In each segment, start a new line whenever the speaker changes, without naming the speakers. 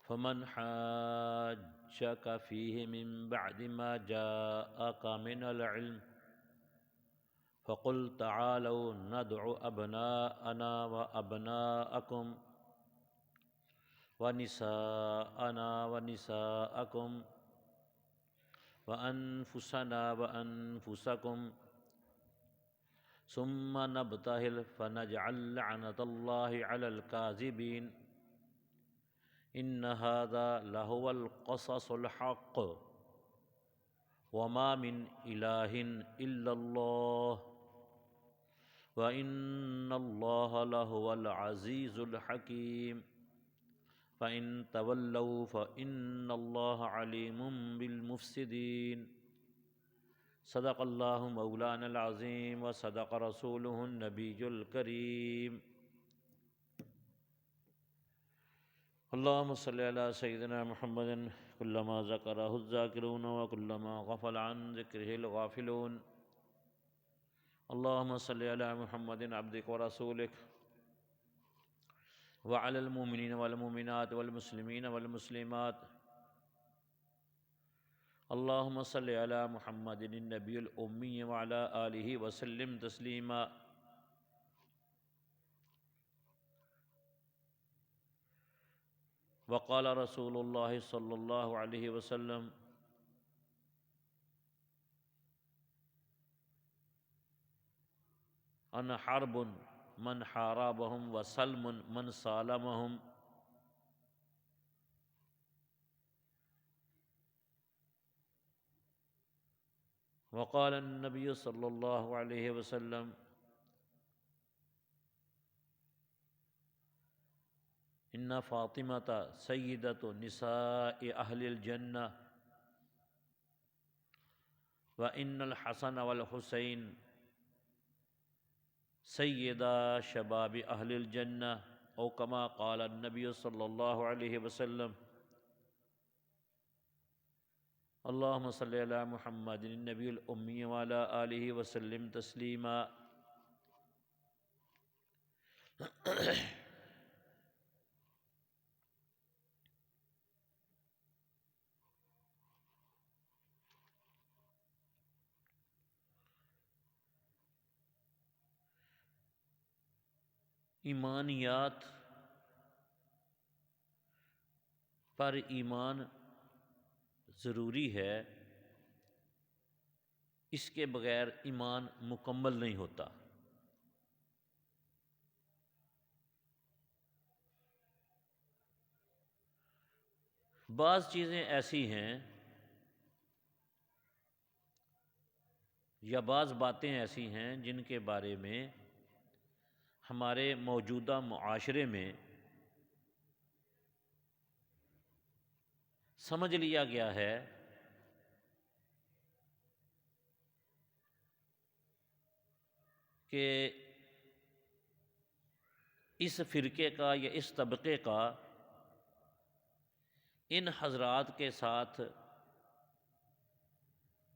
فمن حاجك فيه من بعد ما جاءك من العلم فقل تعالوا ندع أبناءنا وأبناءكم ونساءنا ونساءكم وأنفسنا وأنفسكم ثم نبتهل فنجعل لعنة الله على الكاذبين إن هذا لهو القصص الحق وما من إله إلا الله وإن الله لهو العزيز الحكيم فإن تولوا فإن الله عليم بالمفسدين صدق الله مولانا العظيم وصدق رسوله النبي الكريم اللهم صل على سيدنا محمد كلما ذكره الذاكرون وكلما غفل عن ذكره الغافلون اللهم صل على محمد عبدك ورسولك وعلى المؤمنين والمؤمنات والمسلمين والمسلمات اللهم صل على محمد النبي الأمي وعلى آله وسلم تسليما وقال رسول الله صلى الله عليه وسلم أنا حرب من حاربهم وسلم من سالمهم وقال النبي صلى الله عليه وسلم إن فاطمة سيدة نساء أهل الجنة وإن الحسن والحسين سيدا شباب أهل الجنة أو كما قال النبي صلى الله عليه وسلم اللهم صل على محمد النبي الأمي وعلى آله وسلم تسليما ایمانیات پر ایمان ضروری ہے، اس کے بغیر ایمان مکمل نہیں ہوتا۔ بعض چیزیں ایسی ہیں یا بعض باتیں ایسی ہیں جن کے بارے میں ہمارے موجودہ معاشرے میں سمجھ لیا گیا ہے کہ اس فرقے کا یا اس طبقے کا ان حضرات کے ساتھ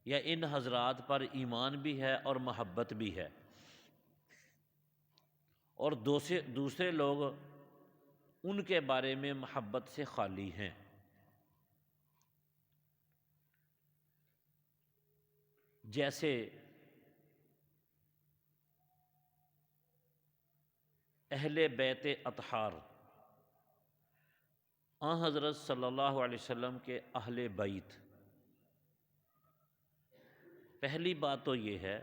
یا ان حضرات پر ایمان بھی ہے اور محبت بھی ہے، اور دوسرے لوگ ان کے بارے میں محبت سے خالی ہیں۔ جیسے اہل بیت اطہار، آن حضرت صلی اللہ علیہ وسلم کے اہل بیت۔ پہلی بات تو یہ ہے،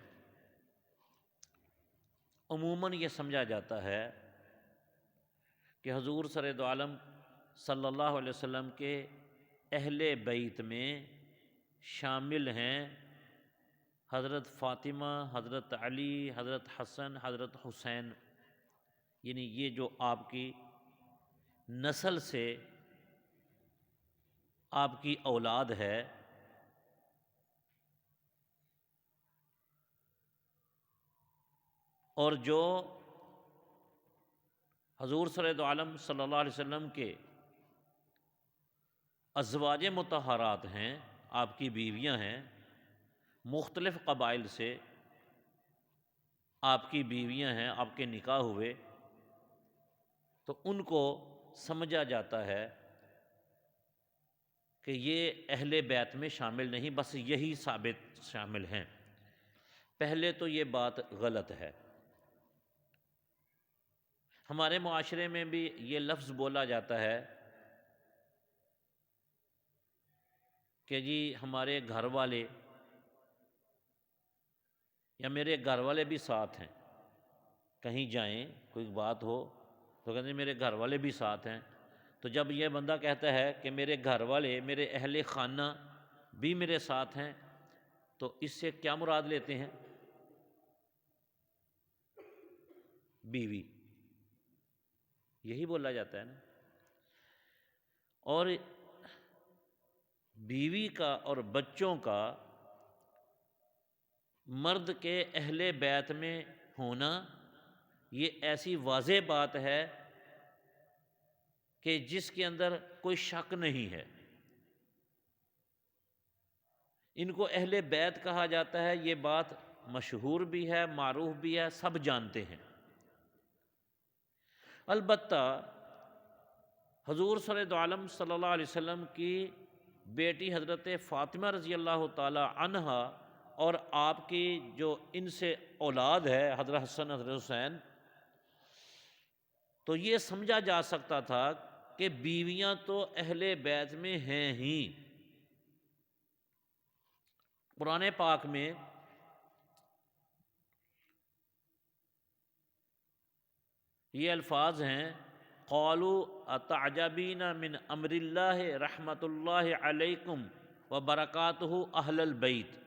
عموماً یہ سمجھا جاتا ہے کہ حضور سرور دو عالم صلی اللہ علیہ وسلم کے اہل بیت میں شامل ہیں حضرت فاطمہ، حضرت علی، حضرت حسن، حضرت حسین، یعنی یہ جو آپ کی نسل سے آپ کی اولاد ہے۔ اور جو حضور صلی اللہ علیہ وسلم صلی اللہ علیہ وسلم کے ازواج مطہرات ہیں، آپ کی بیویاں ہیں، مختلف قبائل سے آپ کی بیویاں ہیں، آپ کے نکاح ہوئے، تو ان کو سمجھا جاتا ہے کہ یہ اہل بیت میں شامل نہیں، بس یہی ثابت شامل ہیں۔ پہلے تو یہ بات غلط ہے۔ ہمارے معاشرے میں بھی یہ لفظ بولا جاتا ہے کہ جی ہمارے گھر والے یا میرے گھر والے بھی ساتھ ہیں، کہیں جائیں کوئی بات ہو تو کہتے ہیں میرے گھر والے بھی ساتھ ہیں۔ تو جب یہ بندہ کہتا ہے کہ میرے گھر والے، میرے اہل خانہ بھی میرے ساتھ ہیں، تو اس سے کیا مراد لیتے ہیں؟ بیوی، یہی بولا جاتا ہے نا۔ اور بیوی کا اور بچوں کا مرد کے اہل بیت میں ہونا یہ ایسی واضح بات ہے کہ جس کے اندر کوئی شک نہیں ہے۔ ان کو اہل بیت کہا جاتا ہے، یہ بات مشہور بھی ہے، معروف بھی ہے، سب جانتے ہیں۔ البتہ حضور صلی عالم صلی اللہ علیہ وسلم کی بیٹی حضرت فاطمہ رضی اللہ تعالی عنہا اور آپ کی جو ان سے اولاد ہے حضرت حسن حضرت حسین، تو یہ سمجھا جا سکتا تھا کہ بیویاں تو اہل بیت میں ہیں ہی۔ قرآن پاک میں یہ الفاظ ہیں، قالوا اتعجبین من امر اللہ رحمت اللہ علیکم وبرکاتہ اہل البیت۔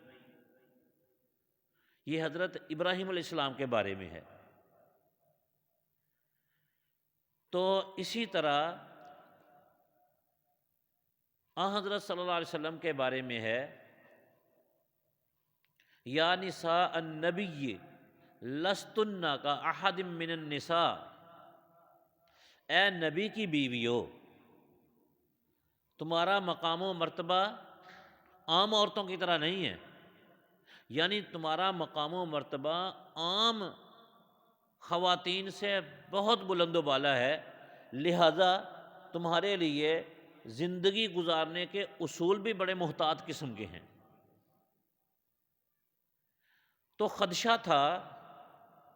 یہ حضرت ابراہیم علیہ السلام کے بارے میں ہے۔ تو اسی طرح حضرت صلی اللہ علیہ وسلم کے بارے میں ہے، یا نساء النبی لستن کا احد من النساء، اے نبی کی بیویو تمہارا مقام و مرتبہ عام عورتوں کی طرح نہیں ہے، یعنی تمہارا مقام و مرتبہ عام خواتین سے بہت بلند و بالا ہے، لہذا تمہارے لیے زندگی گزارنے کے اصول بھی بڑے محتاط قسم کے ہیں۔ تو خدشہ تھا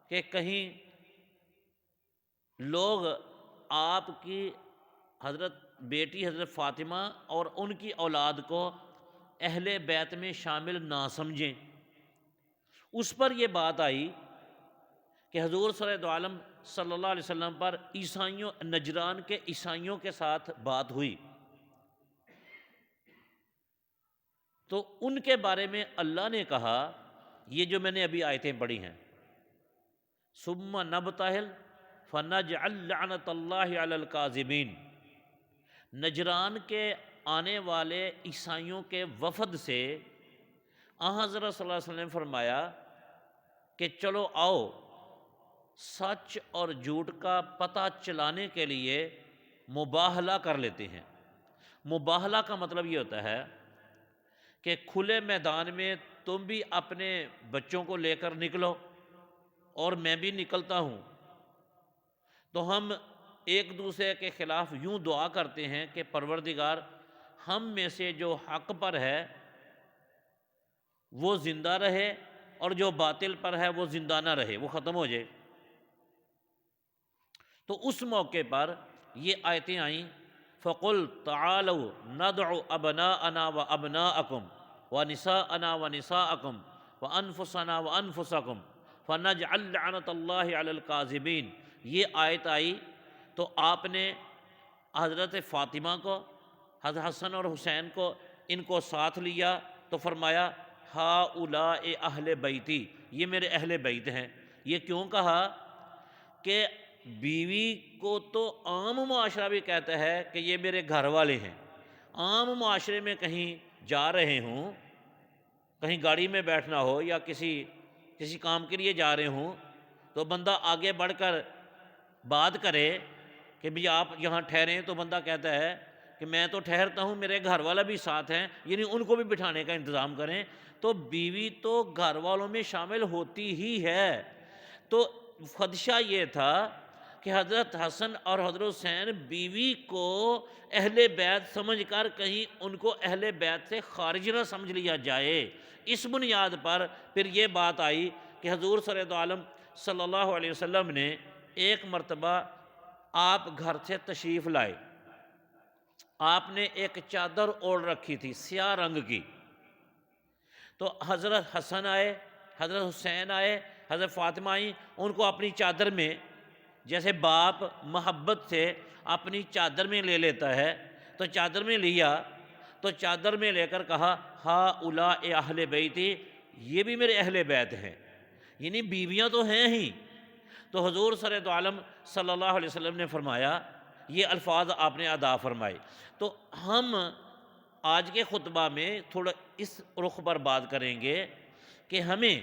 کہ کہیں لوگ آپ کی حضرت بیٹی حضرت فاطمہ اور ان کی اولاد کو اہل بیت میں شامل نہ سمجھیں۔ اس پر یہ بات آئی کہ حضور عالم صلی اللہ علیہ وسلم پر عیسائیوں، نجران کے عیسائیوں کے ساتھ بات ہوئی، تو ان کے بارے میں اللہ نے کہا، یہ جو میں نے ابھی آیتیں پڑھی ہیں، ثم نبتہل فنجعل لعنت اللہ علی الکاذبین، نجران کے آنے والے عیسائیوں کے وفد سے حضرت صلی اللہ علیہ وسلم نے فرمایا کہ چلو آؤ سچ اور جھوٹ کا پتہ چلانے کے لیے مباہلہ کر لیتے ہیں۔ مباہلہ کا مطلب یہ ہوتا ہے کہ کھلے میدان میں تم بھی اپنے بچوں کو لے کر نکلو اور میں بھی نکلتا ہوں، تو ہم ایک دوسرے کے خلاف یوں دعا کرتے ہیں کہ پروردگار ہم میں سے جو حق پر ہے وہ زندہ رہے اور جو باطل پر ہے وہ زندہ نہ رہے، وہ ختم ہو جائے۔ تو اس موقع پر یہ آیتیں آئیں، فَقُلْ تَعَالَوْا نَدْعُ أَبْنَاءَنَا وَأَبْنَاءَكُمْ وَنِسَاءَنَا وَنِسَاءَكُمْ وَأَنفُسَنَا وَأَنفُسَكُمْ فَنَجْعَلْ لَعْنَتَ اللَّهِ عَلَى الْكَاذِبِينَ۔ یہ آیت آئی تو آپ نے حضرت فاطمہ کو، حضرت حسن اور حسین کو، ان کو ساتھ لیا تو فرمایا ہؤلاء اہل بیتی، یہ میرے اہل بیت ہیں۔ یہ کیوں کہا کہ بیوی کو تو عام معاشرہ بھی کہتا ہے کہ یہ میرے گھر والے ہیں۔ عام معاشرے میں کہیں جا رہے ہوں، کہیں گاڑی میں بیٹھنا ہو یا کسی کام کے لیے جا رہے ہوں، تو بندہ آگے بڑھ کر بات کرے کہ بھی آپ یہاں ٹھہریں، تو بندہ کہتا ہے کہ میں تو ٹھہرتا ہوں، میرے گھر والا بھی ساتھ ہیں، یعنی ان کو بھی بٹھانے کا انتظام کریں۔ تو بیوی تو گھر والوں میں شامل ہوتی ہی ہے۔ تو خدشہ یہ تھا کہ کہ حضرت حسن اور حضرت حسین بیوی کو اہل بیت سمجھ کر کہیں ان کو اہل بیت سے خارج نہ سمجھ لیا جائے۔ اس بنیاد پر پھر یہ بات آئی کہ حضور سرور عالم صلی اللہ علیہ وسلم نے ایک مرتبہ آپ گھر سے تشریف لائے، آپ نے ایک چادر اوڑھ رکھی تھی سیاہ رنگ کی، تو حضرت حسن آئے، حضرت حسین آئے، حضرت فاطمہ آئیں، ان کو اپنی چادر میں، جیسے باپ محبت سے اپنی چادر میں لے لیتا ہے، تو چادر میں لیا، تو چادر میں لے کر کہا ہا اولا اہل بیتی، یہ بھی میرے اہل بیت ہیں، یعنی بیویاں تو ہیں ہی۔ تو حضور سرور عالم صلی اللہ علیہ وسلم نے فرمایا، یہ الفاظ آپ نے ادا فرمائے۔ تو ہم آج کے خطبہ میں تھوڑا اس رخ پر بات کریں گے کہ ہمیں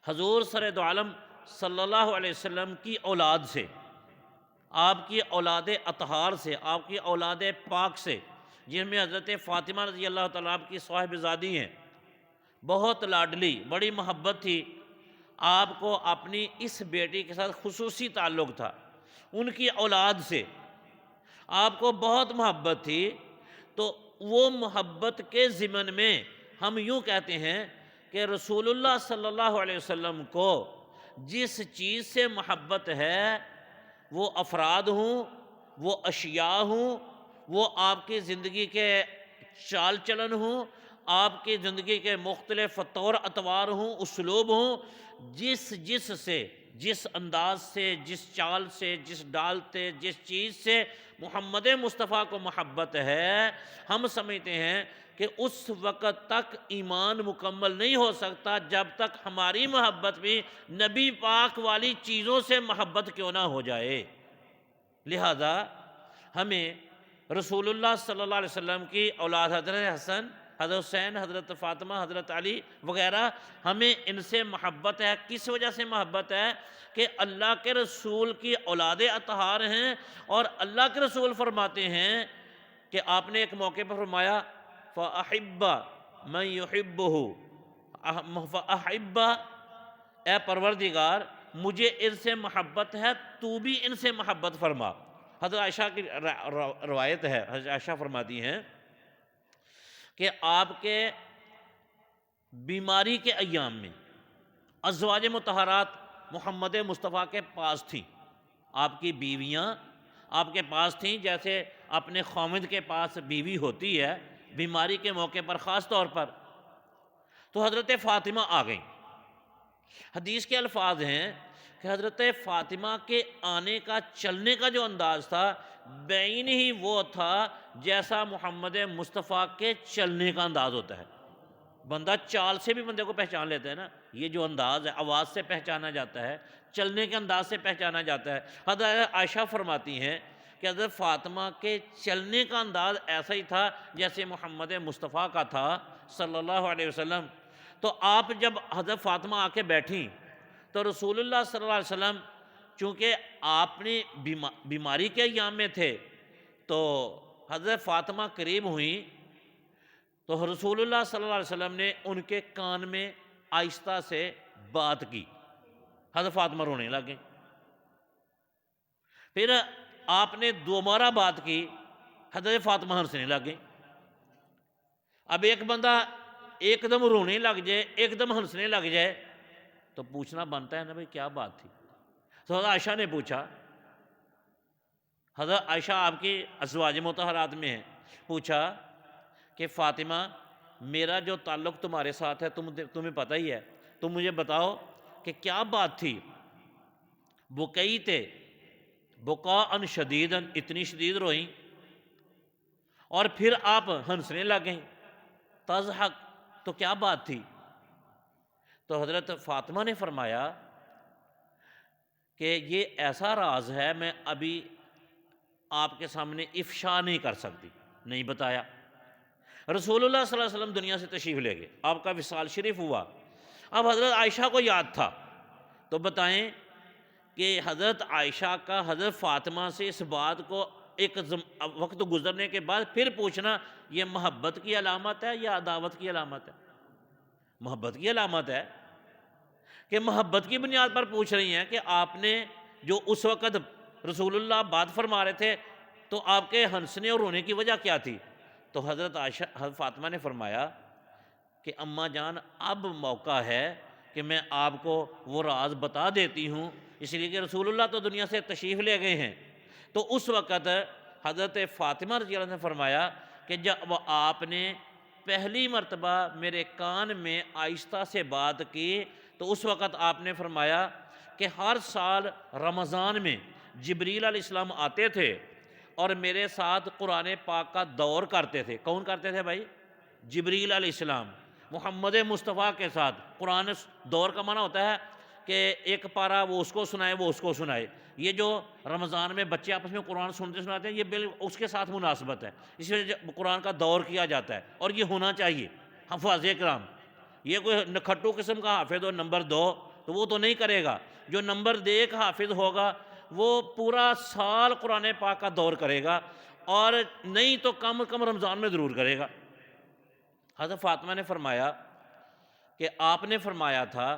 حضور سرور عالم صلی اللہ علیہ وسلم کی اولاد سے، آپ کی اولاد اطہار سے، آپ کی اولاد پاک سے، جن میں حضرت فاطمہ رضی اللہ تعالیٰ عنہ کی صاحب زادی ہیں، بہت لاڈلی، بڑی محبت تھی، آپ کو اپنی اس بیٹی کے ساتھ خصوصی تعلق تھا، ان کی اولاد سے آپ کو بہت محبت تھی۔ تو وہ محبت کے ضمن میں ہم یوں کہتے ہیں کہ رسول اللہ صلی اللہ علیہ وسلم کو جس چیز سے محبت ہے، وہ افراد ہوں، وہ اشیاء ہوں، وہ آپ کی زندگی کے چال چلن ہوں، آپ کی زندگی کے مختلف طور اطوار ہوں، اسلوب ہوں، جس سے، جس انداز سے، جس چال سے، جس ڈال سے، جس چیز سے محمد مصطفیٰ کو محبت ہے، ہم سمجھتے ہیں کہ اس وقت تک ایمان مکمل نہیں ہو سکتا جب تک ہماری محبت بھی نبی پاک والی چیزوں سے محبت کیوں نہ ہو جائے۔ لہذا ہمیں رسول اللہ صلی اللہ علیہ وسلم کی اولاد حضرت حسن، حضرت حسین، حضرت فاطمہ، حضرت علی وغیرہ، ہمیں ان سے محبت ہے۔ کس وجہ سے محبت ہے؟ کہ اللہ کے رسول کی اولاد اطہار ہیں، اور اللہ کے رسول فرماتے ہیں کہ آپ نے ایک موقع پر فرمایا فَأَحِبَّ مَن يُحِبُّهُ، فَأَحِبَّ، اے پروردگار مجھے ان سے محبت ہے، تو بھی ان سے محبت فرما۔ حضرت عائشہ کی روایت ہے، حضرت عائشہ فرماتی ہیں کہ آپ کے بیماری کے ایام میں ازواج مطہرات محمد مصطفیٰ کے پاس تھیں، آپ کی بیویاں آپ کے پاس تھیں، جیسے اپنے خامد کے پاس بیوی ہوتی ہے بیماری کے موقع پر خاص طور پر۔ تو حضرت فاطمہ آ گئیں۔ حدیث کے الفاظ ہیں کہ حضرت فاطمہ کے آنے کا، چلنے کا جو انداز تھا، بعین ہی وہ تھا جیسا محمد مصطفیٰ کے چلنے کا انداز ہوتا ہے۔ بندہ چال سے بھی بندے کو پہچان لیتا ہے نا، یہ جو انداز ہے آواز سے پہچانا جاتا ہے، چلنے کے انداز سے پہچانا جاتا ہے۔ حضرت عائشہ فرماتی ہیں کہ حضرت فاطمہ کے چلنے کا انداز ایسا ہی تھا جیسے محمد مصطفیٰ کا تھا صلی اللہ علیہ وسلم۔ تو آپ جب حضرت فاطمہ آ کے بیٹھیں تو رسول اللہ صلی اللہ علیہ وسلم، چونکہ آپ نے بیماری کے ایام میں تھے، تو حضرت فاطمہ قریب ہوئیں تو رسول اللہ صلی اللہ علیہ وسلم نے ان کے کان میں آہستہ سے بات کی، حضرت فاطمہ رونے لگیں۔ پھر آپ نے دوبارہ بات کی، حضرت فاطمہ ہنسنے لگیں۔ اب ایک بندہ ایک دم رونے لگ جائے، ایک دم ہنسنے لگ جائے، تو پوچھنا بنتا ہے نا بھائی کیا بات تھی۔ تو حضرت عائشہ نے پوچھا، حضرت عائشہ آپ کی ازواج مطہرات میں ہیں، پوچھا کہ فاطمہ میرا جو تعلق تمہارے ساتھ ہے تمہیں پتہ ہی ہے، تم مجھے بتاؤ کہ کیا بات تھی۔ بکئی تھے بکاء شدیداً، اتنی شدید روئیں، اور پھر آپ ہنسنے لگیں، تضحک، تو کیا بات تھی؟ تو حضرت فاطمہ نے فرمایا کہ یہ ایسا راز ہے میں ابھی آپ کے سامنے افشا نہیں کر سکتی، نہیں بتایا۔ رسول اللہ صلی اللہ علیہ وسلم دنیا سے تشریف لے گئے، آپ کا وصال شریف ہوا۔ اب حضرت عائشہ کو یاد تھا، تو بتائیں کہ حضرت عائشہ کا حضرت فاطمہ سے اس بات کو ایک وقت گزرنے کے بعد پھر پوچھنا، یہ محبت کی علامت ہے یا عداوت کی علامت ہے؟ محبت کی علامت ہے کہ محبت کی بنیاد پر پوچھ رہی ہیں کہ آپ نے جو اس وقت رسول اللہ بات فرما رہے تھے تو آپ کے ہنسنے اور رونے کی وجہ کیا تھی؟ تو حضرت عائشہ حضرت فاطمہ نے فرمایا کہ اماں جان اب موقع ہے کہ میں آپ کو وہ راز بتا دیتی ہوں، اس لیے کہ رسول اللہ تو دنیا سے تشریف لے گئے ہیں۔ تو اس وقت حضرت فاطمہ رضی اللہ عنہ نے فرمایا کہ جب آپ نے پہلی مرتبہ میرے کان میں آہستہ سے بات کی تو اس وقت آپ نے فرمایا کہ ہر سال رمضان میں جبریل علیہ السلام آتے تھے اور میرے ساتھ قرآن پاک کا دور کرتے تھے۔ کون کرتے تھے بھائی؟ جبریل علیہ السلام محمد مصطفیٰ کے ساتھ قرآن دور کا معنی ہوتا ہے کہ ایک پارہ وہ اس کو سنائے وہ اس کو سنائے۔ یہ جو رمضان میں بچے آپس میں قرآن سنتے سناتے ہیں یہ اس کے ساتھ مناسبت ہے، اس لیے قرآن کا دور کیا جاتا ہے اور یہ ہونا چاہیے۔ حفاظ کرام یہ کوئی نکھٹو قسم کا حافظ ہو نمبر 2 تو وہ تو نہیں کرے گا، جو نمبر 1 حافظ ہوگا وہ پورا سال قرآن پاک کا دور کرے گا، اور نہیں تو کم کم رمضان میں ضرور کرے گا۔ حضرت فاطمہ نے فرمایا کہ آپ نے فرمایا تھا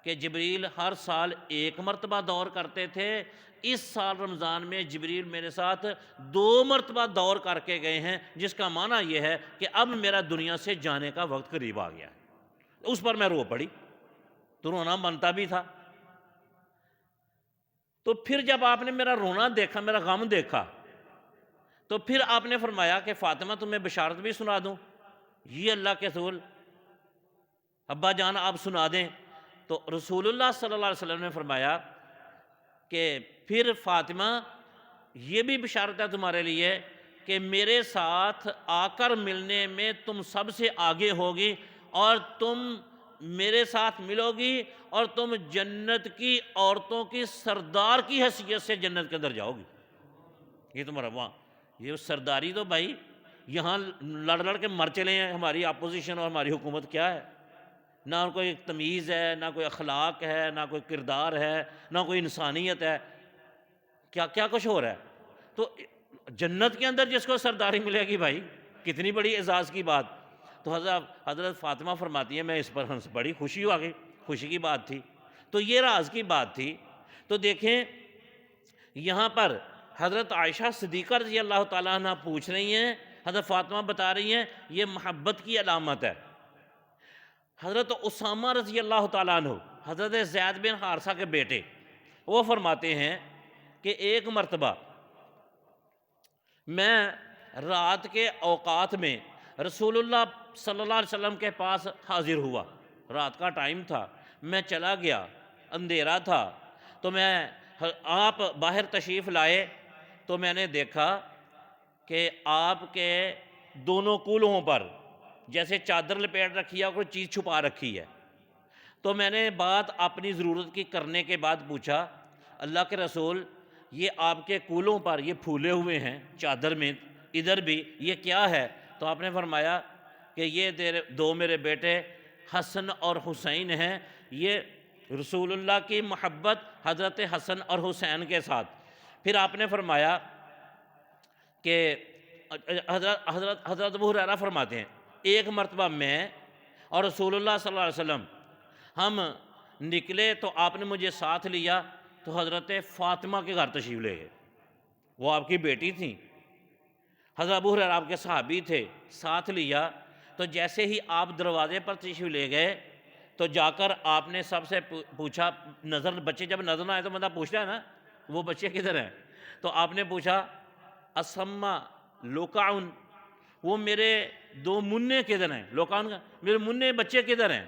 کہ جبریل ہر سال 1 مرتبہ دور کرتے تھے، اس سال رمضان میں جبریل میرے ساتھ 2 مرتبہ دور کر کے گئے ہیں، جس کا معنی یہ ہے کہ اب میرا دنیا سے جانے کا وقت قریب آ گیا ہے۔ اس پر میں رو پڑی تو رونا بنتا بھی تھا۔ تو پھر جب آپ نے میرا رونا دیکھا، میرا غم دیکھا، تو پھر آپ نے فرمایا کہ فاطمہ تمہیں بشارت بھی سنا دوں؟ یہ اللہ کے رسول، ابا جان آپ سنا دیں۔ تو رسول اللہ صلی اللہ علیہ وسلم نے فرمایا کہ پھر فاطمہ یہ بھی بشارت ہے تمہارے لیے کہ میرے ساتھ آ کر ملنے میں تم سب سے آگے ہوگی، اور تم میرے ساتھ ملو گی اور تم جنت کی عورتوں کی سردار کی حیثیت سے جنت کے اندر جاؤ گی۔ یہ تمہارا وہاں یہ سرداری تو بھائی یہاں لڑ لڑ کے مر چلے ہیں ہماری اپوزیشن اور ہماری حکومت، کیا ہے؟ نہ کوئی تمیز ہے، نہ کوئی اخلاق ہے، نہ کوئی کردار ہے، نہ کوئی انسانیت ہے، کیا کیا کچھ ہو رہا ہے۔ تو جنت کے اندر جس کو سرداری ملے گی بھائی، کتنی بڑی اعزاز کی بات۔ تو حضرت فاطمہ فرماتی ہے میں اس پر ہنس بڑی خوشی ہو گئی، خوشی کی بات تھی۔ تو یہ راز کی بات تھی۔ تو دیکھیں یہاں پر حضرت عائشہ صدیقہ رضی اللہ تعالیٰ عنہ پوچھ رہی ہیں، حضرت فاطمہ بتا رہی ہیں یہ محبت کی علامت ہے۔ حضرت اسامہ رضی اللہ تعالیٰ عنہ حضرت زید بن حارثہ کے بیٹے، وہ فرماتے ہیں کہ ایک مرتبہ میں رات کے اوقات میں رسول اللہ صلی اللہ علیہ وسلم کے پاس حاضر ہوا، رات کا ٹائم تھا، میں چلا گیا، اندھیرا تھا، تو آپ باہر تشریف لائے تو میں نے دیکھا کہ آپ کے دونوں کولہوں پر جیسے چادر لپیٹ رکھی ہے اور کوئی چیز چھپا رکھی ہے۔ تو میں نے بات اپنی ضرورت کی کرنے کے بعد پوچھا اللہ کے رسول یہ آپ کے کولوں پر یہ پھولے ہوئے ہیں چادر میں ادھر بھی، یہ کیا ہے؟ تو آپ نے فرمایا کہ یہ دو میرے بیٹے حسن اور حسین ہیں، یہ رسول اللہ کی محبت حضرت حسن اور حسین کے ساتھ۔ پھر آپ نے فرمایا کہ حضرت ابو ہریرہ فرماتے ہیں ایک مرتبہ میں اور رسول اللہ صلی اللہ علیہ وسلم ہم نکلے تو آپ نے مجھے ساتھ لیا تو حضرت فاطمہ کے گھر تشریف لے گئے، وہ آپ کی بیٹی تھیں، حضرت ابو ہریرہ آپ کے صحابی تھے، ساتھ لیا تو جیسے ہی آپ دروازے پر تشریف لے گئے تو جا کر آپ نے سب سے پوچھا، بچے جب نظر نہ آئے تو بندہ پوچھتا ہے نا وہ بچے کدھر ہیں، تو آپ نے پوچھا اسما لوکاؤن، وہ میرے 2 منع کدھر ہیں؟ لوکاؤن کا میرے منع بچے کدھر ہیں؟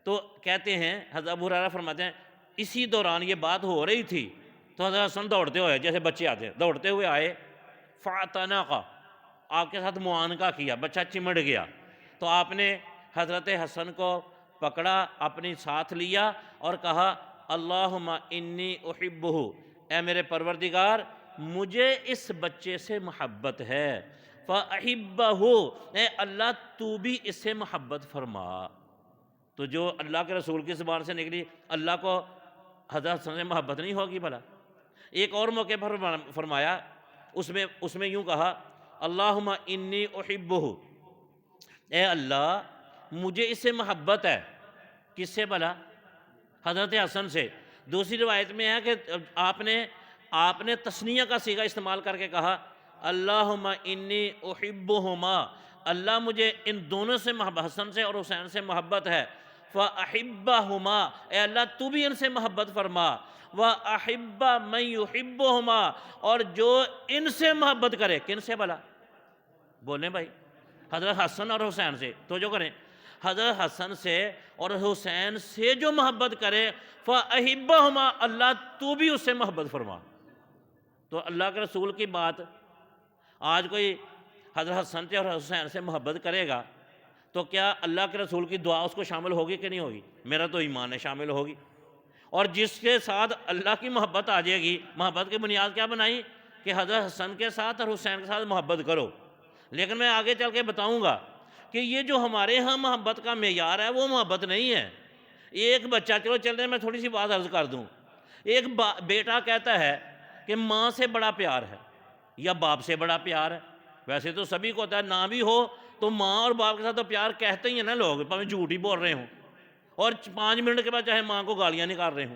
تو کہتے ہیں حضرت ابو ہریرہ فرماتے ہیں اسی دوران یہ بات ہو رہی تھی تو حضرت حسن دوڑتے ہوئے جیسے بچے آتے ہیں دوڑتے ہوئے آئے، فاعتنقا آپ کے ساتھ معانقہ کیا، بچہ چمڑ گیا، تو آپ نے حضرت حسن کو پکڑا اپنی ساتھ لیا اور کہا اللہم انی احبہ، اے میرے پروردگار مجھے اس بچے سے محبت ہے، فاحبہ، اے اللہ تو بھی اس سے محبت فرما۔ تو جو اللہ کے رسول کی زبان سے نکلی اللہ کو حضرت حسن سے محبت نہیں ہوگی بھلا؟ ایک اور موقع پر فرمایا اس میں یوں کہا اللہم انی احبہ، اے اللہ مجھے اس سے محبت ہے، کس سے بھلا؟ حضرت حسن سے۔ دوسری روایت میں ہے کہ آپ نے تثنیہ کا صیغہ استعمال کر کے کہا اللہم انی احبہما، اللہ مجھے ان دونوں سے حسن سے اور حسین سے محبت ہے، فاحبہما، اے اللہ تو بھی ان سے محبت فرما، واحب من یحبہما، اور جو ان سے محبت کرے، کن سے بھلا؟ بولیں بھائی، حضرت حسن اور حسین سے، تو جو کریں حضرت حسن سے اور حسین سے جو محبت کرے، فاحبہما، اللہ تو بھی اس سے محبت فرما۔ تو اللہ کے رسول کی بات، آج کوئی حضرت حسن سے اور حسین سے محبت کرے گا تو کیا اللہ کے رسول کی دعا اس کو شامل ہوگی کہ نہیں ہوگی؟ میرا تو ایمان ہے شامل ہوگی۔ اور جس کے ساتھ اللہ کی محبت آ جائے گی، محبت کی بنیاد کیا بنائی کہ حضرت حسن کے ساتھ اور حسین کے ساتھ محبت کرو۔ لیکن میں آگے چل کے بتاؤں گا کہ یہ جو ہمارے ہاں محبت کا معیار ہے وہ محبت نہیں ہے۔ ایک بچہ، چلو چلنے میں تھوڑی سی بات عرض کر دوں، ایک بیٹا کہتا ہے کہ ماں سے بڑا پیار ہے یا باپ سے بڑا پیار ہے، ویسے تو سبھی کو ہوتا ہے، نہ بھی ہو تو ماں اور باپ کے ساتھ تو پیار کہتے ہی ہیں نا لوگ، پاویں جھوٹ ہی بول رہے ہوں، اور 5 منٹ کے بعد چاہے ماں کو گالیاں نکال رہے ہوں،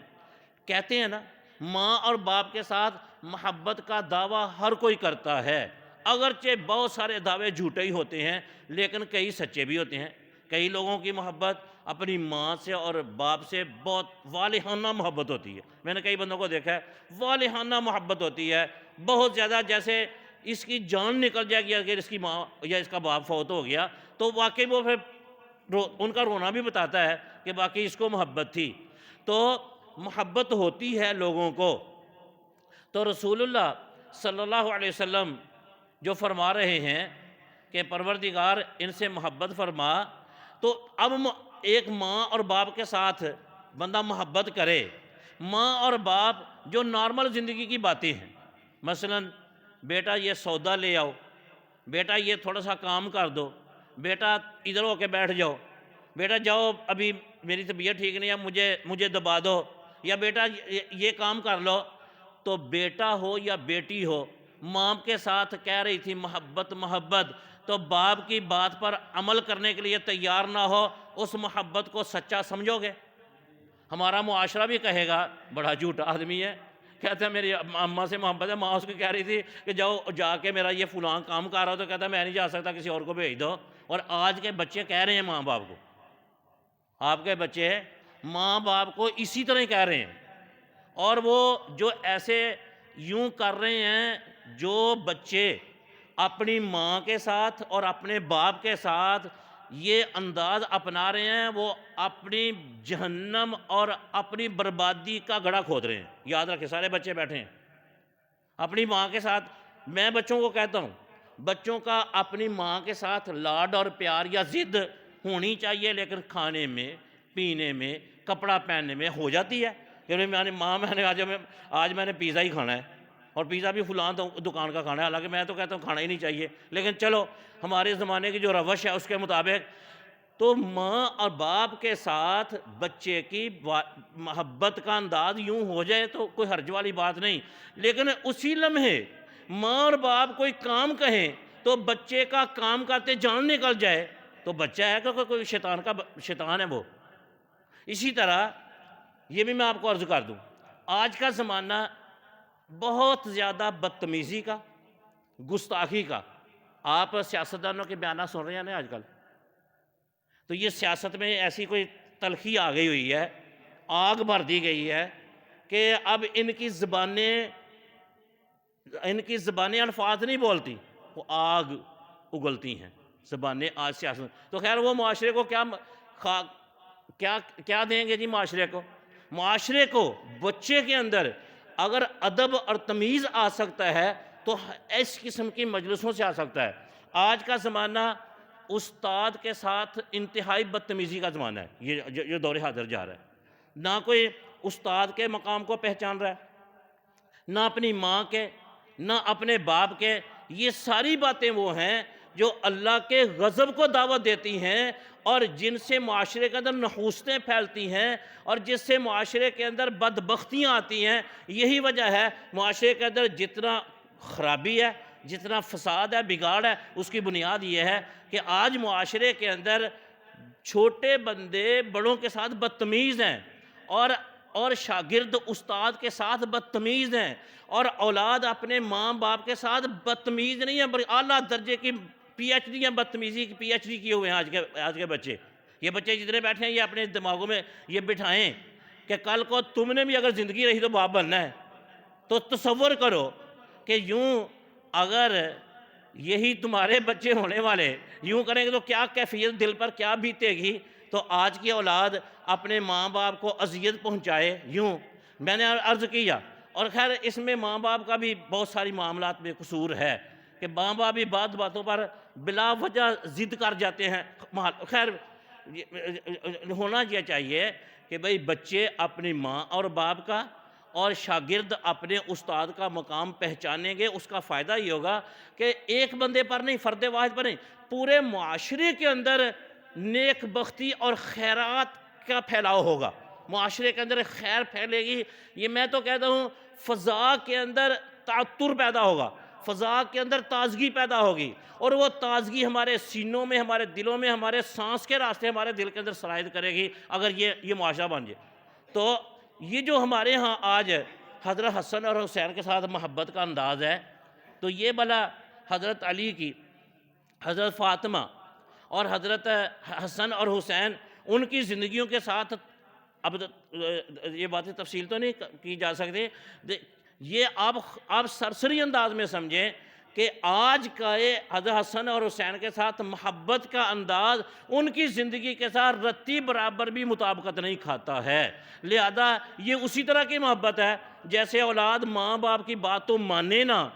کہتے ہیں نا ماں اور باپ کے ساتھ محبت کا دعویٰ ہر کوئی کرتا ہے، اگرچہ بہت سارے دعوے جھوٹے ہی ہوتے ہیں لیکن کئی سچے بھی ہوتے ہیں۔ کئی لوگوں کی محبت اپنی ماں سے اور باپ سے بہت والہانہ محبت ہوتی ہے، میں نے کئی بندوں کو دیکھا ہے والہانہ محبت ہوتی ہے بہت زیادہ، جیسے اس کی جان نکل جائے گی اگر اس کی ماں یا اس کا باپ فوت ہو گیا تو واقعی وہ پھر ان کا رونا بھی بتاتا ہے کہ واقعی اس کو محبت تھی۔ تو محبت ہوتی ہے لوگوں کو۔ تو رسول اللہ صلی اللہ علیہ وسلم جو فرما رہے ہیں کہ پروردگار ان سے محبت فرما، تو اب ایک ماں اور باپ کے ساتھ بندہ محبت کرے، ماں اور باپ جو نارمل زندگی کی باتیں ہیں، مثلا بیٹا یہ سودا لے آؤ، بیٹا یہ تھوڑا سا کام کر دو، بیٹا ادھر ہو کے بیٹھ جاؤ، بیٹا جاؤ ابھی میری طبیعت ٹھیک نہیں ہے مجھے دبا دو، یا بیٹا یہ کام کر لو، تو بیٹا ہو یا بیٹی ہو ماں کے ساتھ کہہ رہی تھی محبت محبت، تو باپ کی بات پر عمل کرنے کے لیے تیار نہ ہو، اس محبت کو سچا سمجھو گے؟ ہمارا معاشرہ بھی کہے گا بڑا جھوٹا آدمی ہے، کہتا ہے میری اماں سے محبت ہے، ماں اس کو کہہ رہی تھی کہ جاؤ جا کے میرا یہ فلاں کام کر رہا ہو، تو کہتا ہے میں نہیں جا سکتا، کسی اور کو بھیج دو۔ اور آج کے بچے کہہ رہے ہیں ماں باپ کو، آپ کے بچے ماں باپ کو اسی طرح کہہ رہے ہیں، اور وہ جو ایسے یوں کر رہے ہیں، جو بچے اپنی ماں کے ساتھ اور اپنے باپ کے ساتھ یہ انداز اپنا رہے ہیں، وہ اپنی جہنم اور اپنی بربادی کا گڑھا کھود رہے ہیں۔ یاد رکھیں، سارے بچے بیٹھے ہیں اپنی ماں کے ساتھ، میں بچوں کو کہتا ہوں بچوں کا اپنی ماں کے ساتھ لاڈ اور پیار یا ضد ہونی چاہیے، لیکن کھانے میں، پینے میں، کپڑا پہننے میں ہو جاتی ہے کہ میں نے آج میں نے پیزا ہی کھانا ہے، اور پیزا بھی فلاں دکان کا کھانا ہے، حالانکہ میں تو کہتا ہوں کھانا ہی نہیں چاہیے، لیکن چلو ہمارے زمانے کی جو روش ہے اس کے مطابق، تو ماں اور باپ کے ساتھ بچے کی محبت کا انداز یوں ہو جائے تو کوئی حرج والی بات نہیں، لیکن اسی لمحے ماں اور باپ کوئی کام کہیں تو بچے کا کام کرتے جان نکل جائے تو بچہ ہے کہ کوئی شیطان ہے وہ۔ اسی طرح یہ بھی میں آپ کو عرض کر دوں، آج کا زمانہ بہت زیادہ بدتمیزی کا، گستاخی کا، آپ سیاستدانوں کے بیانات سن رہے ہیں نا آج کل، تو یہ سیاست میں ایسی کوئی تلخی آ گئی ہوئی ہے، آگ بھر دی گئی ہے کہ اب ان کی زبانیں الفاظ نہیں بولتی، وہ آگ اگلتی ہیں زبانیں آج سیاست۔ تو خیر وہ معاشرے کو کیا دیں گے جی؟ معاشرے کو بچے کے اندر اگر ادب اور تمیز آ سکتا ہے تو اس قسم کی مجلسوں سے آ سکتا ہے۔ آج کا زمانہ استاد کے ساتھ انتہائی بدتمیزی کا زمانہ ہے، یہ دور حاضر جا رہا ہے، نہ کوئی استاد کے مقام کو پہچان رہا ہے، نہ اپنی ماں کے، نہ اپنے باپ کے۔ یہ ساری باتیں وہ ہیں جو اللہ کے غضب کو دعوت دیتی ہیں اور جن سے معاشرے کے اندر نحوستیں پھیلتی ہیں اور جس سے معاشرے کے اندر بدبختیاں آتی ہیں۔ یہی وجہ ہے معاشرے کے اندر جتنا خرابی ہے، جتنا فساد ہے، بگاڑ ہے، اس کی بنیاد یہ ہے کہ آج معاشرے کے اندر چھوٹے بندے بڑوں کے ساتھ بدتمیز ہیں، اور اور شاگرد استاد کے ساتھ بدتمیز ہیں، اور اولاد اپنے ماں باپ کے ساتھ بدتمیز نہیں ہے، بلکہ اعلیٰ درجے کی پی ایچ ڈی یا بدتمیزی کی پی ایچ ڈی کیے ہوئے ہیں آج کے بچے۔ یہ بچے جتنے بیٹھے ہیں یہ اپنے دماغوں میں یہ بٹھائیں کہ کل کو تم نے بھی اگر زندگی رہی تو باپ بننا ہے۔ تو تصور کرو کہ یوں اگر یہی تمہارے بچے ہونے والے یوں کریں گے تو کیا کیفیت دل پر کیا بیتے گی۔ تو آج کی اولاد اپنے ماں باپ کو اذیت پہنچائے یوں، میں نے عرض کیا، اور خیر اس میں ماں باپ کا بھی بہت ساری معاملات میں قصور ہے کہ ماں باپ بھی بعض باتوں پر بلا وجہ ضد کر جاتے ہیں۔ خیر ہونا یہ چاہیے کہ بھئی بچے اپنی ماں اور باپ کا اور شاگرد اپنے استاد کا مقام پہچانیں گے، اس کا فائدہ یہ ہوگا کہ ایک بندے پر نہیں، فرد واحد پر نہیں، پورے معاشرے کے اندر نیک بختی اور خیرات کا پھیلاؤ ہوگا، معاشرے کے اندر خیر پھیلے گی۔ یہ میں تو کہتا ہوں فضا کے اندر تعطر پیدا ہوگا، فضا کے اندر تازگی پیدا ہوگی، اور وہ تازگی ہمارے سینوں میں، ہمارے دلوں میں، ہمارے سانس کے راستے ہمارے دل کے اندر سرایت کرے گی اگر یہ معاشرہ بن جائے۔ تو یہ جو ہمارے ہاں آج حضرت حسن اور حسین کے ساتھ محبت کا انداز ہے، تو یہ بلا حضرت علی کی، حضرت فاطمہ اور حضرت حسن اور حسین ان کی زندگیوں کے ساتھ، اب یہ باتیں تفصیل تو نہیں کی جا سکتی، یہ آپ سرسری انداز میں سمجھیں کہ آج کا حضرت حسن اور حسین کے ساتھ محبت کا انداز ان کی زندگی کے ساتھ رتی برابر بھی مطابقت نہیں کھاتا ہے۔ لہذا یہ اسی طرح کی محبت ہے جیسے اولاد ماں باپ کی بات تو مانے نہ،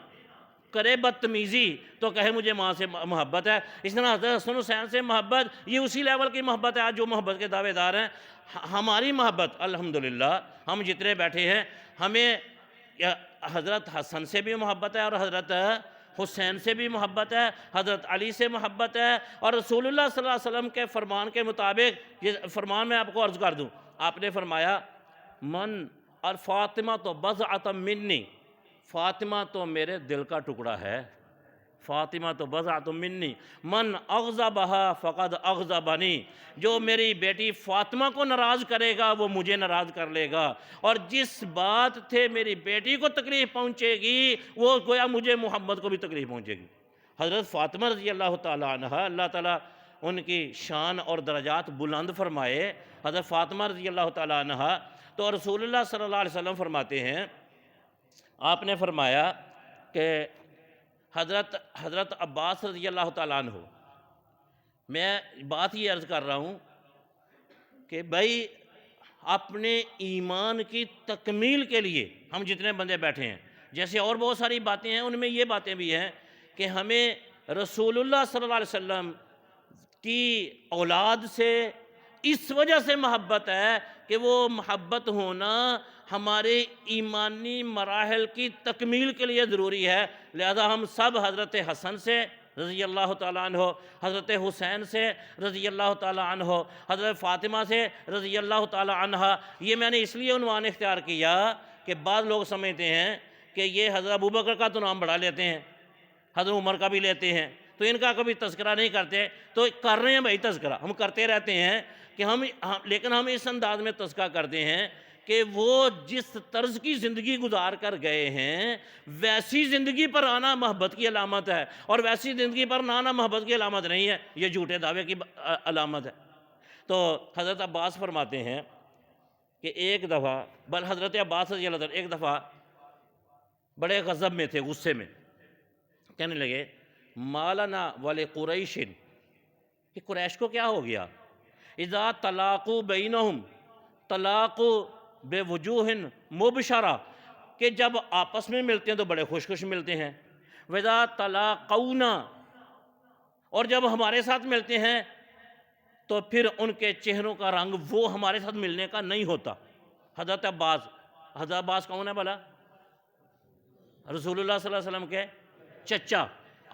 کرے بدتمیزی تو کہے مجھے ماں سے محبت ہے، اس طرح حضرت حسن حسین سے محبت یہ اسی لیول کی محبت ہے آج جو محبت کے دعوے دار ہیں۔ ہماری محبت الحمدللہ ہم جتنے بیٹھے ہیں ہمیں حضرت حسن سے بھی محبت ہے اور حضرت حسین سے بھی محبت ہے، حضرت علی سے محبت ہے، اور رسول اللہ صلی اللہ علیہ وسلم کے فرمان کے مطابق، یہ فرمان میں آپ کو عرض کر دوں، آپ نے فرمایا من اور فاطمہ تو بضعۃ منی، فاطمہ تو میرے دل کا ٹکڑا ہے، فاطمہ تو بضعۃ منی، من اغضبہا فقد اغضبنی، جو میری بیٹی فاطمہ کو ناراض کرے گا وہ مجھے ناراض کر لے گا، اور جس بات سے میری بیٹی کو تکلیف پہنچے گی وہ گویا مجھے محمد کو بھی تکلیف پہنچے گی۔ حضرت فاطمہ رضی اللہ تعالی عنہ، اللہ تعالیٰ ان کی شان اور درجات بلند فرمائے، حضرت فاطمہ رضی اللہ تعالی عنہ، تو رسول اللہ صلی اللہ علیہ وسلم فرماتے ہیں، آپ نے فرمایا کہ حضرت عباس رضی اللہ تعالیٰ عنہ، میں بات یہ عرض کر رہا ہوں کہ بھائی اپنے ایمان کی تکمیل کے لیے ہم جتنے بندے بیٹھے ہیں، جیسے اور بہت ساری باتیں ہیں ان میں یہ باتیں بھی ہیں کہ ہمیں رسول اللہ صلی اللہ علیہ وسلم کی اولاد سے اس وجہ سے محبت ہے کہ وہ محبت ہونا ہمارے ایمانی مراحل کی تکمیل کے لیے ضروری ہے۔ لہذا ہم سب حضرت حسن سے رضی اللہ تعالیٰ عنہ، حضرت حسین سے رضی اللہ تعالیٰ عنہ، حضرت فاطمہ سے رضی اللہ تعالیٰ عنہ، یہ میں نے اس لیے عنوان اختیار کیا کہ بعض لوگ سمجھتے ہیں کہ یہ حضرت ابوبکر کا تو نام بڑھا لیتے ہیں، حضرت عمر کا بھی لیتے ہیں، تو ان کا کبھی تذکرہ نہیں کرتے، تو کر رہے ہیں بھائی تذکرہ، ہم کرتے رہتے ہیں کہ لیکن ہم اس انداز میں تذکرہ کرتے ہیں کہ وہ جس طرز کی زندگی گزار کر گئے ہیں ویسی زندگی پر آنا محبت کی علامت ہے، اور ویسی زندگی پر نہ آنا محبت کی علامت نہیں ہے، یہ جھوٹے دعوے کی علامت ہے۔ تو حضرت عباس فرماتے ہیں کہ ایک دفعہ، بل حضرت عباس رضی اللہ عنہ ایک دفعہ بڑے غضب میں تھے، غصے میں، کہنے لگے مالنا ولقریش، کہ قریش کو کیا ہو گیا، اذا طلاقوا بینہم طلاقوا بوجوہ مبشرہ، کہ جب آپس میں ملتے ہیں تو بڑے خوش خوش ملتے ہیں، وَإِذَا تَلَاقَوْنَا، اور جب ہمارے ساتھ ملتے ہیں تو پھر ان کے چہروں کا رنگ وہ ہمارے ساتھ ملنے کا نہیں ہوتا۔ حضرت عباس کون ہے بھلا؟ رسول اللہ صلی اللہ علیہ وسلم کے چچا،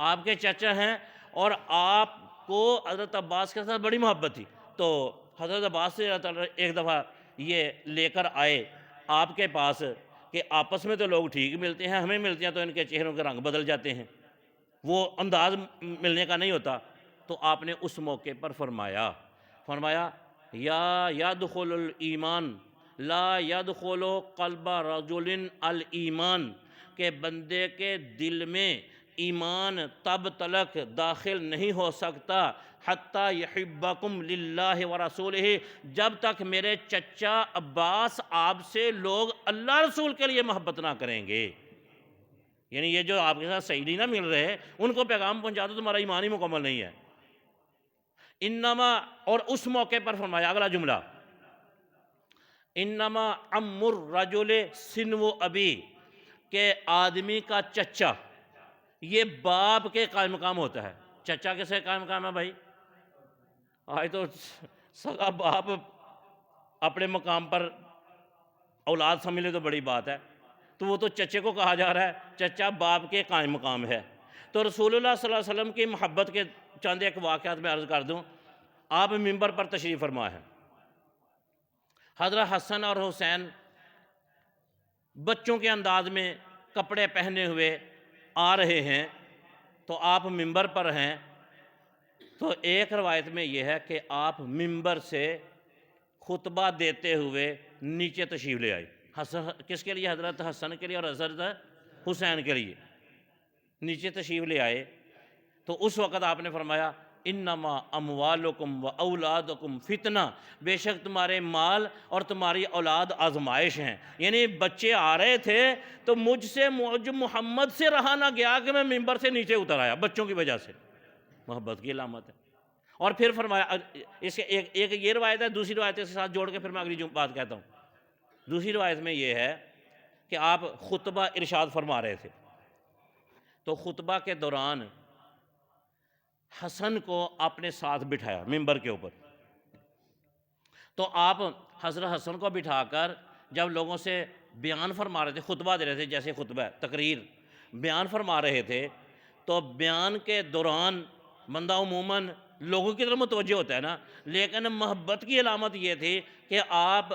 آپ کے چچا ہیں، اور آپ کو حضرت عباس کے ساتھ بڑی محبت تھی، تو حضرت عباس سے ایک دفعہ یہ لے کر آئے آپ کے پاس کہ آپس میں تو لوگ ٹھیک ملتے ہیں، ہمیں ملتے ہیں تو ان کے چہروں کے رنگ بدل جاتے ہیں، وہ انداز ملنے کا نہیں ہوتا۔ تو آپ نے اس موقع پر فرمایا یا یدخل الایمان لا يدخل قلب رجل الایمان، کہ بندے کے دل میں ایمان تب تلک داخل نہیں ہو سکتا حتیٰ یحبکم للہ ورسولہ، جب تک میرے چچا عباس آپ سے لوگ اللہ رسول کے لیے محبت نہ کریں گے۔ یعنی یہ جو آپ کے ساتھ صحیح نہیں نہ مل رہے، ان کو پیغام پہنچا دو، تمہارا ایمان ہی مکمل نہیں ہے۔ انما، اور اس موقع پر فرمایا اگلا جملہ، انما عم الرجل سنو ابی، کہ آدمی کا چچا یہ باپ کے قائم مقام ہوتا ہے۔ چچا کیسے قائم مقام ہے بھائی؟ آج تو سگا باپ اپنے مقام پر اولاد سمجھ لے تو بڑی بات ہے، تو وہ تو چچے کو کہا جا رہا ہے، چچا باپ کے قائم مقام ہے۔ تو رسول اللہ صلی اللہ علیہ وسلم کی محبت کے چند ایک واقعات میں عرض کر دوں۔ آپ ممبر پر تشریف فرما ہے، حضرت حسن اور حسین بچوں کے انداز میں کپڑے پہنے ہوئے آ رہے ہیں، تو آپ ممبر پر ہیں۔ تو ایک روایت میں یہ ہے کہ آپ ممبر سے خطبہ دیتے ہوئے نیچے تشریف لے آئے۔ کس کے لیے؟ حضرت حسن کے لیے اور حضرت حسین کے لیے نیچے تشریف لے آئے۔ تو اس وقت آپ نے فرمایا انما اموالکم و اولادکم فتنہ، بے شک تمہارے مال اور تمہاری اولاد آزمائش ہیں۔ یعنی بچے آ رہے تھے تو مجھ محمد سے رہا نہ گیا کہ میں ممبر سے نیچے اتر آیا، بچوں کی وجہ سے۔ محبت کی علامت ہے۔ اور پھر فرمایا، اس کے ایک یہ روایت ہے، دوسری روایت کے ساتھ جوڑ کے پھر میں اگلی بات کہتا ہوں۔ دوسری روایت میں یہ ہے کہ آپ خطبہ ارشاد فرما رہے تھے، تو خطبہ کے دوران حسن کو اپنے ساتھ بٹھایا ممبر کے اوپر۔ تو آپ حضرت حسن کو بٹھا کر جب لوگوں سے بیان فرما رہے تھے، خطبہ دے رہے تھے، جیسے خطبہ تقریر بیان فرما رہے تھے، تو بیان کے دوران بندہ عموماً لوگوں کی طرف متوجہ ہوتا ہے نا، لیکن محبت کی علامت یہ تھی کہ آپ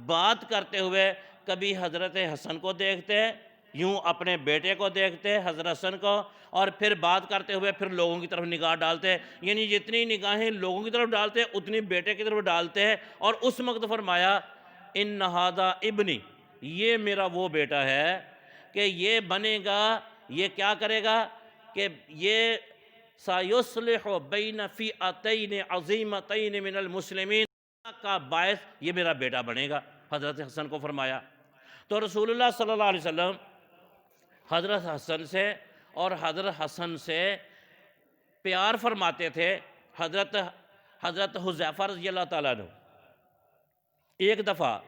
بات کرتے ہوئے کبھی حضرت حسن کو دیکھتے، یوں اپنے بیٹے کو دیکھتے حضرت حسن کو، اور پھر بات کرتے ہوئے پھر لوگوں کی طرف نگاہ ڈالتے، یعنی جتنی نگاہیں لوگوں کی طرف ڈالتے اتنی بیٹے کی طرف ڈالتے ہیں۔ اور اس وقت فرمایا ان ھذا ابنی، یہ میرا وہ بیٹا ہے کہ یہ بنے گا، یہ کیا کرے گا کہ یہ سیصلح بین فئتین عظیمتین من المسلمین کا باعث یہ میرا بیٹا بنے گا، حضرت حسن کو فرمایا۔ تو رسول اللہ صلی اللہ علیہ وسلم حضرت حسن سے اور حضرت حسن سے پیار فرماتے تھے۔ حضرت حذیفہ رضی اللہ تعالیٰ عنہ ایک دفعہ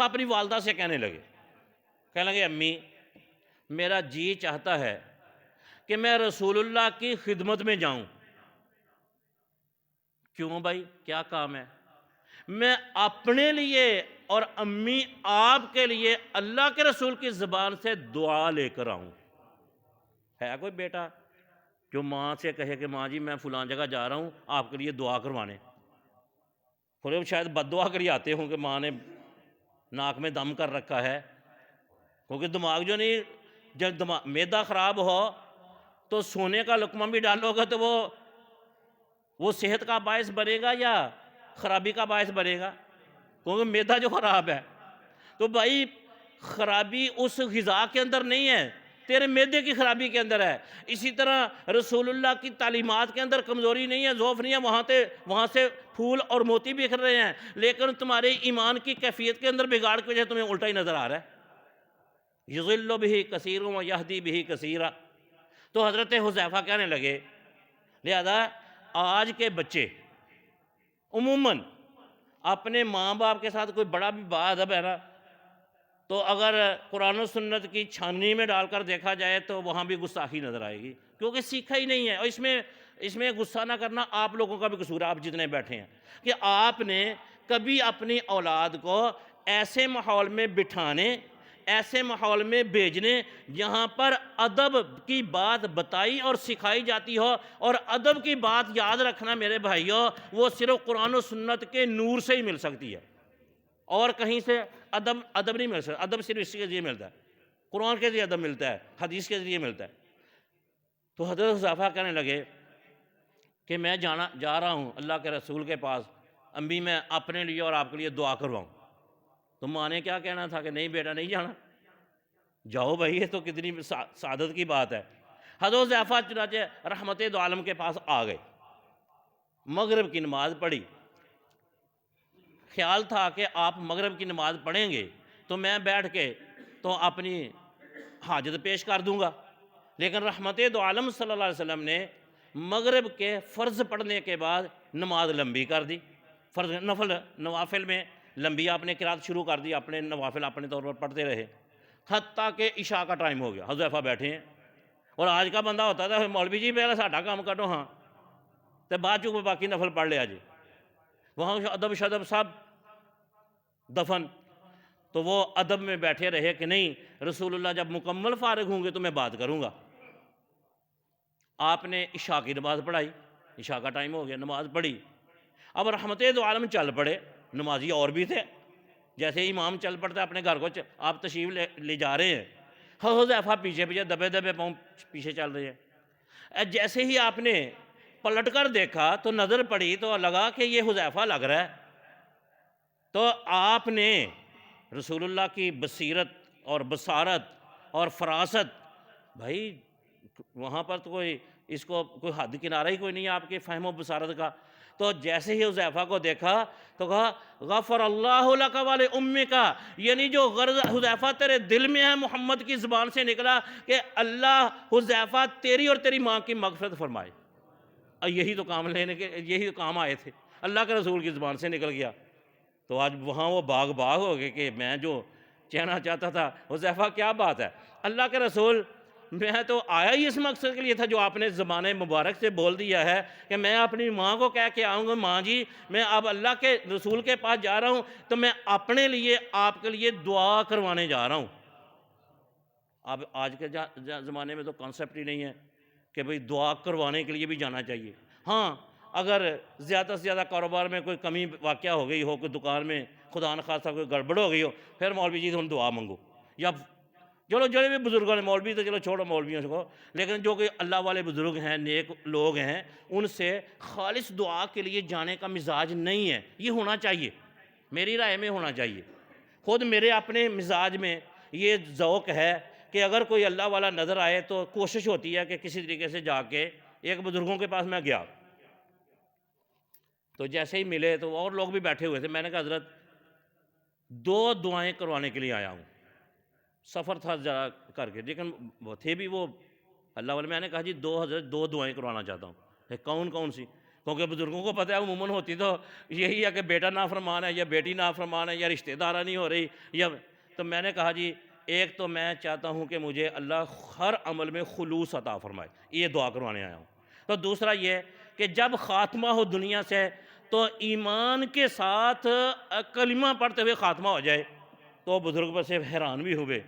اپنی والدہ سے کہنے لگے امی میرا جی چاہتا ہے کہ میں رسول اللہ کی خدمت میں جاؤں۔ کیوں بھائی، کیا کام ہے؟ میں اپنے لیے اور امی آپ کے لیے اللہ کے رسول کی زبان سے دعا لے کر آؤں۔ ہے کوئی بیٹا جو ماں سے کہے کہ ماں جی میں فلاں جگہ جا رہا ہوں آپ کے لیے دعا کروانے؟ تھوڑے شاید بد دعا کر ہی آتے ہوں کہ ماں نے ناک میں دم کر رکھا ہے، کیونکہ دماغ جو نہیں، جب معدہ خراب ہو تو سونے کا لقمہ بھی ڈالو گا تو وہ صحت کا باعث بنے گا یا خرابی کا باعث بنے گا؟ کیونکہ معدہ جو خراب ہے، تو بھائی خرابی اس غذا کے اندر نہیں ہے، تیرے معدے کی خرابی کے اندر ہے۔ اسی طرح رسول اللہ کی تعلیمات کے اندر کمزوری نہیں ہے، ضعف نہیں ہے، وہاں سے پھول اور موتی بکھر رہے ہیں، لیکن تمہارے ایمان کی کیفیت کے اندر بگاڑ کی وجہ تمہیں الٹا ہی نظر آ رہا ہے۔ یضل بہ کثیر و یہدی بہ کثیرا۔ تو حضرت حذیفہ کہنے لگے لہذا آج کے بچے عموماً اپنے ماں باپ کے ساتھ کوئی بڑا بھی باادب ہے نا، تو اگر قرآن و سنت کی چھاننی میں ڈال کر دیکھا جائے تو وہاں بھی گستاخی نظر آئے گی، کیونکہ سیکھا ہی نہیں ہے۔ اور اس میں غصہ نہ کرنا آپ لوگوں کا بھی قصور ہے، آپ جتنے بیٹھے ہیں، کہ آپ نے کبھی اپنی اولاد کو ایسے ماحول میں بٹھانے، ایسے ماحول میں بھیجنے جہاں پر ادب کی بات بتائی اور سکھائی جاتی ہو، اور ادب کی بات یاد رکھنا میرے بھائیوں وہ صرف قرآن و سنت کے نور سے ہی مل سکتی ہے، اور کہیں سے ادب نہیں مل سکتا۔ ادب صرف اس کے ذریعے ملتا ہے، قرآن کے ذریعے ادب ملتا ہے، حدیث کے ذریعے ملتا ہے۔ تو حضرت حذیفہ کہنے لگے کہ میں جا رہا ہوں اللہ کے رسول کے پاس، امی میں اپنے لیے اور آپ کے لیے دعا کرواؤں، تو ماں نے کیا کہنا تھا کہ نہیں بیٹا نہیں جانا، جاؤ بھائی، یہ تو کتنی سعادت کی بات ہے۔ حضرت حذیفہ چنانچہ رحمت دو عالم کے پاس آ گئے، مغرب کی نماز پڑھی، خیال تھا کہ آپ مغرب کی نماز پڑھیں گے تو میں بیٹھ کے تو اپنی حاجت پیش کر دوں گا، لیکن رحمت دو عالم صلی اللہ علیہ وسلم نے مغرب کے فرض پڑھنے کے بعد نماز لمبی کر دی، فرض نوافل میں لمبی آپ نے قرات شروع کر دی، اپنے نوافل اپنے طور پر پڑھتے رہے، حتیٰ کہ عشاء کا ٹائم ہو گیا، حذیفہ بیٹھے ہیں، اور آج کا بندہ ہوتا تھا مولوی جی پہلے ساڈا کام کرو، ہاں تو بعد چوں باقی نفل پڑھ لیا جی، وہاں ادب شدب سب دفن، تو وہ ادب میں بیٹھے رہے کہ نہیں، رسول اللہ جب مکمل فارغ ہوں گے تو میں بات کروں گا۔ آپ نے عشاء کی نماز پڑھائی، عشاء کا ٹائم ہو گیا، نماز پڑھی، اب رحمت دو عالم چل پڑے، نمازی اور بھی تھے، جیسے امام چل پڑتا ہے اپنے گھر کو، آپ تشریف لے جا رہے ہیں، حذیفہ پیچھے پیچھے دبے دبے پاؤں پیچھے چل رہے ہیں، جیسے ہی آپ نے پلٹ کر دیکھا تو نظر پڑی تو لگا کہ یہ حذیفہ لگ رہا ہے، تو آپ نے رسول اللہ کی بصیرت اور بصارت اور فراست، بھائی وہاں پر تو کوئی حد کنارہ ہی کوئی نہیں ہے آپ کے فہم و بصارت کا، تو جیسے ہی حذیفہ کو دیکھا تو کہا غفر اللہ لک ولامک، یعنی جو غرض حذیفہ تیرے دل میں ہے محمد کی زبان سے نکلا کہ اللہ حذیفہ تیری اور تیری ماں کی مغفرت فرمائے، یہی تو کام آئے تھے، اللہ کے رسول کی زبان سے نکل گیا، تو آج وہاں وہ باغ ہو گئے کہ میں جو کہنا چاہتا تھا حذیفہ کیا بات ہے، اللہ کے رسول میں تو آیا ہی اس مقصد کے لیے تھا جو آپ نے زبان مبارک سے بول دیا ہے کہ میں اپنی ماں کو کہہ کے آؤں گا ماں جی میں اب اللہ کے رسول کے پاس جا رہا ہوں تو میں اپنے لیے آپ کے لیے دعا کروانے جا رہا ہوں۔ اب آج کے زمانے میں تو کانسیپٹ ہی نہیں ہے کہ بھئی دعا کروانے کے لیے بھی جانا چاہیے، ہاں اگر زیادہ سے زیادہ کاروبار میں کوئی کمی واقعہ ہو گئی ہو، کوئی دکان میں خدا نخواستہ کوئی گڑبڑ ہو گئی ہو، پھر مولوی جی تم دعا منگو، یا چلو جو بھی بزرگوں نے، مولوی تو چلو چھوڑو مولویوں کو، لیکن جو کہ اللہ والے بزرگ ہیں، نیک لوگ ہیں، ان سے خالص دعا کے لیے جانے کا مزاج نہیں ہے، یہ ہونا چاہیے، میری رائے میں ہونا چاہیے، خود میرے اپنے مزاج میں یہ ذوق ہے کہ اگر کوئی اللہ والا نظر آئے تو کوشش ہوتی ہے کہ کسی طریقے سے جا کے، ایک بزرگوں کے پاس میں گیا تو جیسے ہی ملے تو اور لوگ بھی بیٹھے ہوئے تھے، میں نے کہا حضرت 2 دعائیں کروانے کے لیے آیا ہوں، سفر تھا ذرا کر کے، لیکن وہ تھے بھی وہ اللہ والے، میں نے کہا جی حضرت 2 دعائیں کروانا چاہتا ہوں، کون سی، کیونکہ بزرگوں کو پتہ ہے عموماً ہوتی تو یہی ہے کہ بیٹا نافرمان ہے یا بیٹی نافرمان ہے یا رشتہ دارہ نہیں ہو رہی، یا تو میں نے کہا جی ایک تو میں چاہتا ہوں کہ مجھے اللہ ہر عمل میں خلوص عطا فرمائے، یہ دعا کروانے آیا ہوں، تو دوسرا یہ کہ جب خاتمہ ہو دنیا سے تو ایمان کے ساتھ کلمہ پڑھتے ہوئے خاتمہ ہو جائے، تو بزرگ پر سے حیران بھی ہوئے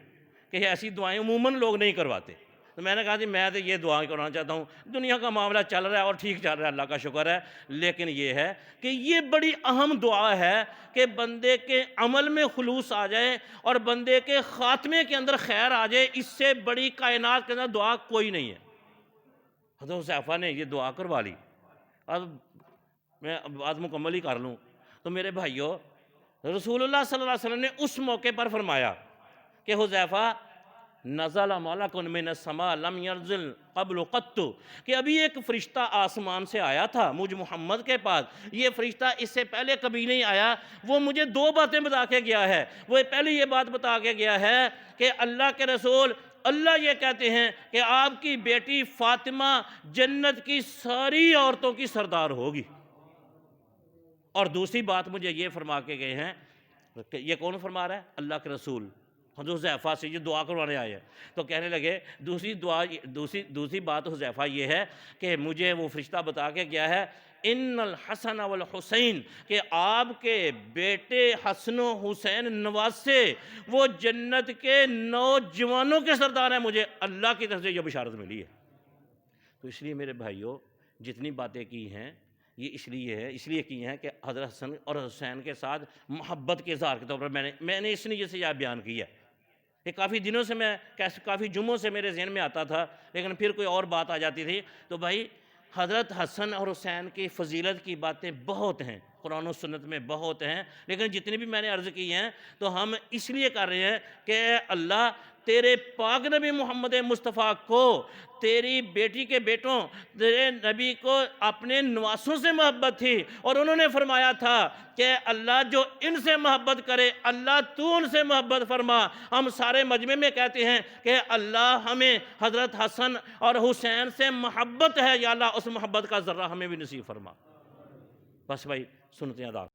کہ ایسی دعائیں عموماً لوگ نہیں کرواتے، تو میں نے کہا جی میں تو یہ دعائیں کروانا چاہتا ہوں، دنیا کا معاملہ چل رہا ہے اور ٹھیک چل رہا ہے اللہ کا شکر ہے، لیکن یہ ہے کہ یہ بڑی اہم دعا ہے کہ بندے کے عمل میں خلوص آ جائے اور بندے کے خاتمے کے اندر خیر آ جائے، اس سے بڑی کائنات کے اندر دعا کوئی نہیں ہے۔ حضرت حذیفہ نے یہ دعا کروا لی، اب میں بات مکمل ہی کر لوں، تو میرے بھائیو رسول اللہ صلی اللہ علیہ وسلم نے اس موقع پر فرمایا کہ حذیفہ نزل ملک من السماء لم ينزل قبل قط، کہ ابھی ایک فرشتہ آسمان سے آیا تھا مجھ محمد کے پاس، یہ فرشتہ اس سے پہلے کبھی نہیں آیا، وہ مجھے 2 باتیں بتا کے گیا ہے، وہ پہلی یہ بات بتا کے گیا ہے کہ اللہ کے رسول اللہ یہ کہتے ہیں کہ آپ کی بیٹی فاطمہ جنت کی ساری عورتوں کی سردار ہوگی، اور دوسری بات مجھے یہ فرما کے گئے ہیں کہ یہ کون فرما رہا ہے؟ اللہ کے رسول، حضرت حذیفہ سے یہ دعا کروانے آئے ہیں، تو کہنے لگے دوسری بات حذیفہ یہ ہے کہ مجھے وہ فرشتہ بتا کے گیا ہے ان الحسن والحسین، کہ آپ کے بیٹے حسن و حسین نواسے وہ جنت کے نوجوانوں کے سردار ہیں، مجھے اللہ کی طرف سے یہ بشارت ملی ہے۔ تو اس لیے میرے بھائیوں جتنی باتیں کی ہیں یہ اس لیے کی ہیں کہ حضرت حسن اور حسین کے ساتھ محبت کے اظہار کے طور پر میں نے اس لیے سے یہ بیان کیا ہے کہ کافی دنوں سے کافی جمعوں سے میرے ذہن میں آتا تھا، لیکن پھر کوئی اور بات آ جاتی تھی، تو بھائی حضرت حسن اور حسین کی فضیلت کی باتیں بہت ہیں، قرآن و سنت میں بہت ہیں، لیکن جتنی بھی میں نے عرض کی ہیں تو ہم اس لیے کر رہے ہیں کہ اے اللہ تیرے پاک نبی محمد مصطفیٰ کو، تیری بیٹی کے بیٹوں، تیرے نبی کو اپنے نواسوں سے محبت تھی، اور انہوں نے فرمایا تھا کہ اللہ جو ان سے محبت کرے اللہ تو ان سے محبت فرما۔ ہم سارے مجمع میں کہتے ہیں کہ اللہ ہمیں حضرت حسن اور حسین سے محبت ہے، یا اللہ اس محبت کا ذرہ ہمیں بھی نصیب فرما۔ بس بھائی سنتے ہیں ادا